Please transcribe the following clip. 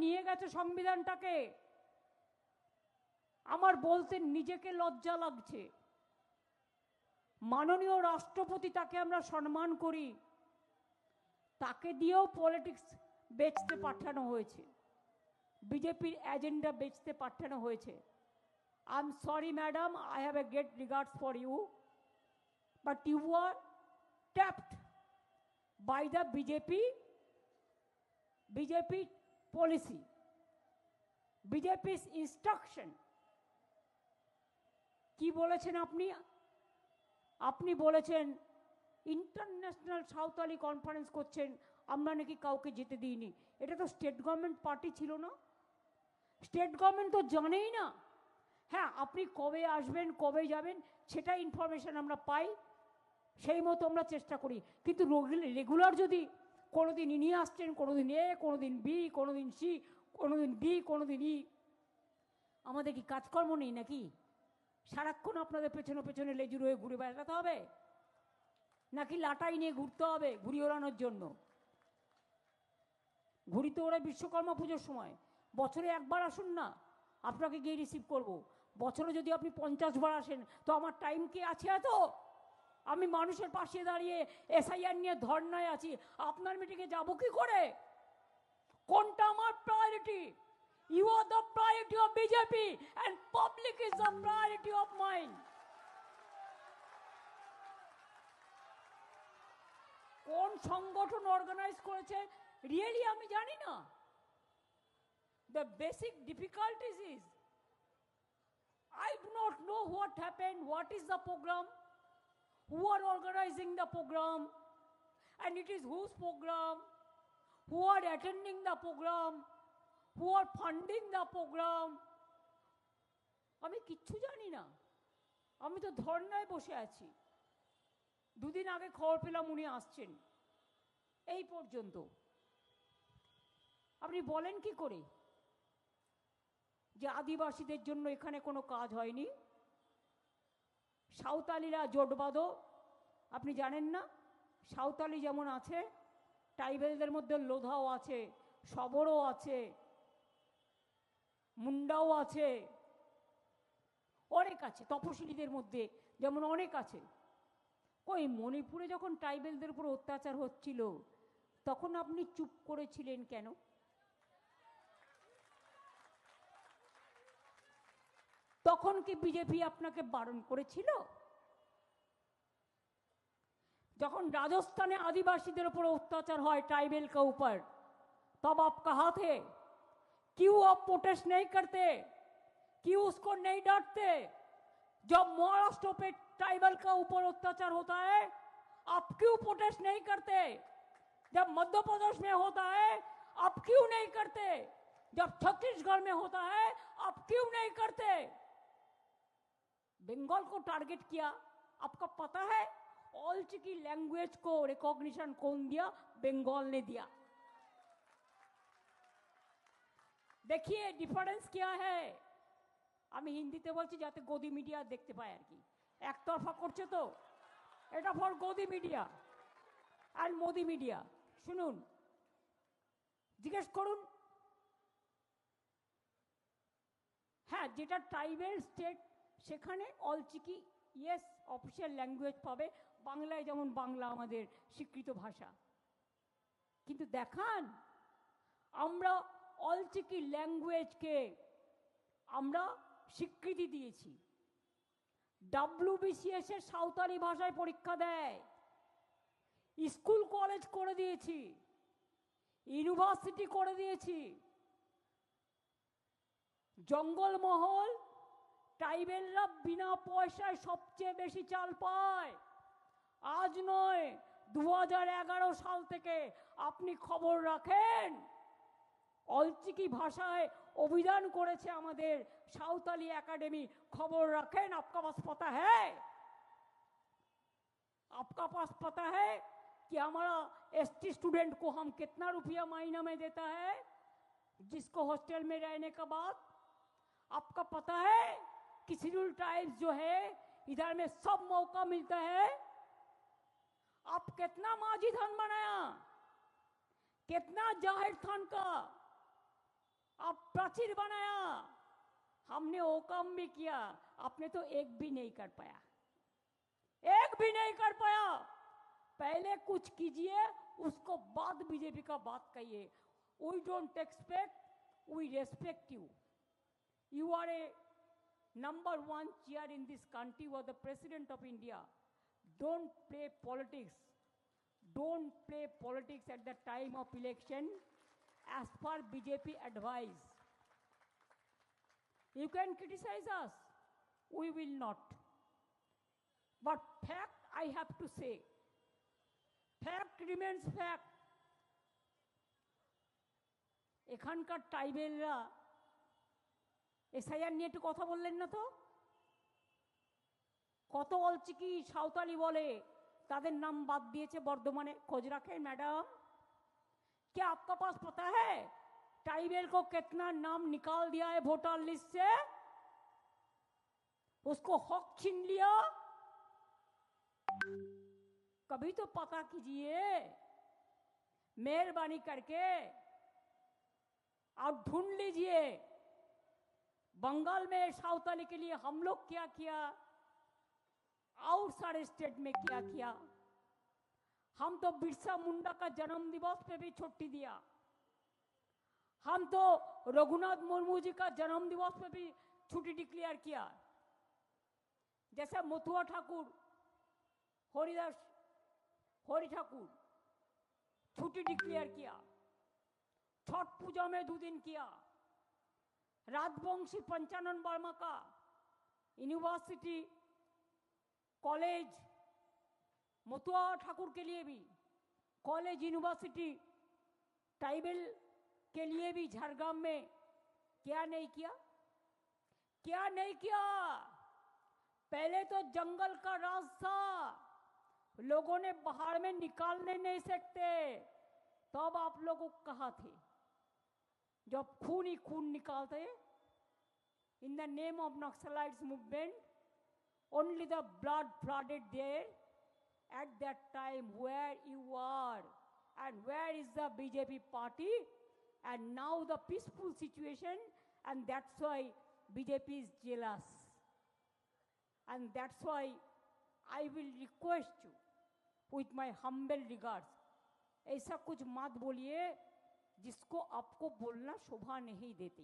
নিয়ে গেছে সংবিধানটাকে। আমার বলতে নিজেকে লজ্জা লাগছে। মাননীয় রাষ্ট্রপতি, তাকে আমরা সম্মান করি, তাকে দিয়েও পলিটিক্স বেচতে পাঠানো হয়েছে, বিজেপির এজেন্ডা বেচতে পাঠানো হয়েছে। I am sorry madam, I have a great regards for you, but you are tapped by the BJP policy, বিজেপির ইনস্ট্রাকশন। কি বলেছেন আপনি? আপনি বলেছেন ইন্টারন্যাশনাল সাঁওতালি কনফারেন্স করছেন, আমরা নাকি কাউকে যেতে দিইনি। এটা তো স্টেট গভর্নমেন্ট পার্টি ছিল না? স্টেট গভর্নমেন্ট তো জানেই না। হ্যাঁ, আপনি কবে আসবেন, কবে যাবেন, সেটা ইনফরমেশন আমরা পাই, সেই মতো আমরা চেষ্টা করি। কিন্তু রেগুলার যদি কোনোদিন নিয়ে আসছেন, কোনোদিন এ, কোনোদিন বি, কোনোদিন সি, কোনোদিন ডি, কোনোদিন ই, আমাদের কি কাজকর্ম নেই নাকি? সারাক্ষণ আপনাদের পেছনে পেছনে লেজুর হয়ে ঘুরে বেড়াতে হবে, নাকি লাটাই নিয়ে ঘুরতে হবে ঘুড়ি ওড়ানোর জন্য? ঘুড়ি তো ওরা বিশ্বকর্মা পুজোর সময়, বছরে একবার আসুন না, আপনাকে গিয়ে রিসিভ করব। বছরে যদি আপনি 50 বার আসেন, তো আমার টাইম কি আছে এত? আমি মানুষের পাশে দাঁড়িয়ে এসআইআর নিয়ে ধর্নায় আছি, আপনার মিটিংয়ে যাব কি করে? কোনটা আমার priority? You are the priority of BJP and public is the priority of mind. কোন সংগঠন অর্গানাইজ করেছে রিয়েলি আমি জানি না। The basic difficulties is I do not know what happened, what is the program, who are organizing the program, and it is whose program, who are attending the program, who are funding the program. আমি কিচ্ছু জানি না। আমি তো ধর্নায় বসে আছি। দুদিন আগে খবর পেলাম উনি আসছেন, এই পর্যন্ত। আপনি বলেন কি করে যে আদিবাসীদের জন্য এখানে কোনো কাজ হয়নি? সাঁওতালিরা জোট বাঁধো, আপনি জানেন না? সাঁওতালি যেমন আছে, ট্রাইবেলদের মধ্যে লোধাও আছে, সবরও আছে, মুন্ডাও আছে, অনেক আছে। তপশিলীদের মধ্যে যেমন অনেক আছে। ওই মণিপুরে যখন ট্রাইবেলদের উপর অত্যাচার হচ্ছিল, তখন আপনি চুপ করেছিলেন কেন? তখন কি বিজেপি আপনাকে বারণ করেছিল? যখন রাজস্থানে आदिवासीদের উপর অত্যাচার হয় ट्राइबल के ऊपर, तब आप कहाँ थे? क्यों आप प्रोटेस्ट नहीं करते? क्यों उसको नहीं डांटते? जब महाराष्ट्र पे ट्राइबल का ऊपर अत्याचार होता है, आप क्यों प्रोटेस्ट नहीं करते? जब मध्य प्रदेश में होता है, आप क्यों नहीं करते? जब छत्तीसगढ़ में होता है, आप क्यों नहीं करते? बंगाल को टारगेट किया, आपका पता है? ऑलचिकी लैंग्वेज को रिकॉग्निशन कौन दिया? बंगाल ने दिया। देखिए डिफरेंस क्या है। আমি হিন্দিতে বলছি যাতে গদি মিডিয়া দেখতে পায় আর কি। একতরফা করছে তো, এটা ফর গদি মিডিয়া আর মোদি মিডিয়া। শুনুন, জিজ্ঞেস করুন। হ্যাঁ, যেটা ট্রাইবেল স্টেট সেখানে অলচিকি ইয়েস অফিসিয়াল ল্যাঙ্গুয়েজ পাবে, বাংলায় যেমন বাংলা আমাদের স্বীকৃত ভাষা। কিন্তু দেখান, আমরা অলচিকি ল্যাঙ্গুয়েজকে আমরা স্বীকৃতি দিয়েছি। WBCS এর সাঁওতালি ভাষায় পরীক্ষা দেয়, স্কুল কলেজ করে দিয়েছি, ইউনিভার্সিটি করে দিয়েছি। জঙ্গলমহল ট্রাইবেলরা বিনা পয়সায় সবচেয়ে বেশি চাল পায়। আজ নয়, 2011 সাল থেকে আপনি খবর রাখেন, অলচিকি ভাষায় অভিযান করেছে আমাদের সাঁওতালি एकेडमी। खबर रखें, आपका पास पता है? आपका पास पता है कि हमारा ST स्टूडेंट को हम कितना रुपया महीना में देता है, जिसको हॉस्टल में रहने का बाद? आपका पता है कि शेड्यूल ट्राइब्स जो है इधर में सब मौका मिलता है। आप कितना माझी थान बनाया, कितना जाहिर थान का प्राचीर बनाया, हमने वो काम भी किया, आपने तो एक भी नहीं कर पाया, एक भी नहीं कर पाया। पहले कुछ कीजिए, उसको बाद बीजेपी का बात कहिए। We don't expect, we respect you. You are a number one chair in this country, you are the president of India. Don't play politics. Don't play politics at the time of election as per BJP advice. You can criticize us, we will not. But fact I have to say, fact remains fact. এখানকার ট্রাইবেলরা SIR নিয়ে একটু কথা বললেন না তো? কত অলচিকি সাঁওতালি বলে তাদের নাম বাদ দিয়েছে বর্ধমানে। खोज रखें मैडम, क्या आपका पास पता है ट्राइबल को कितना नाम निकाल दिया है वोटर लिस्ट से? उसको हक छीन लिया। कभी तो पता कीजिए मेहरबानी करके, आप ढूंढ लीजिए बंगाल में साउथाली के लिए हम लोग क्या किया, आउटसाइड स्टेट में क्या किया। हम तो बिरसा मुंडा का जन्म दिवस पे भी छुट्टी दिया, हम तो रघुनाथ मुर्मू जी का जन्म दिवस पे भी छुट्टी डिक्लेयर किया। जैसे मथुआ ठाकुर, हरि ठाकुर छुट्टी डिक्लेयर किया, छठ पूजा में 2 दिन किया। राजवंशी पंचानन वर्मा का यूनिवर्सिटी कॉलेज, मथुआ ठाकुर के लिए भी कॉलेज यूनिवर्सिटी, ट्राइबल के लिए भी झारग्राम में क्या नहीं किया, क्या नहीं किया। पहले तो जंगल का राज था, लोगों ने बाहर में निकालने नहीं सकते, तब आप लोगों को कहा थे जब खून ही खून निकालते in the name of Naxalites movement, only the blood flooded there at that time. Where you are and where is the BJP party? And now the peaceful situation, and that's why BJP is jealous, and that's why I will request you with my humble regards, ऐसा कुछ मत बोलिए जिसको आपको बोलना शोभा नहीं देती।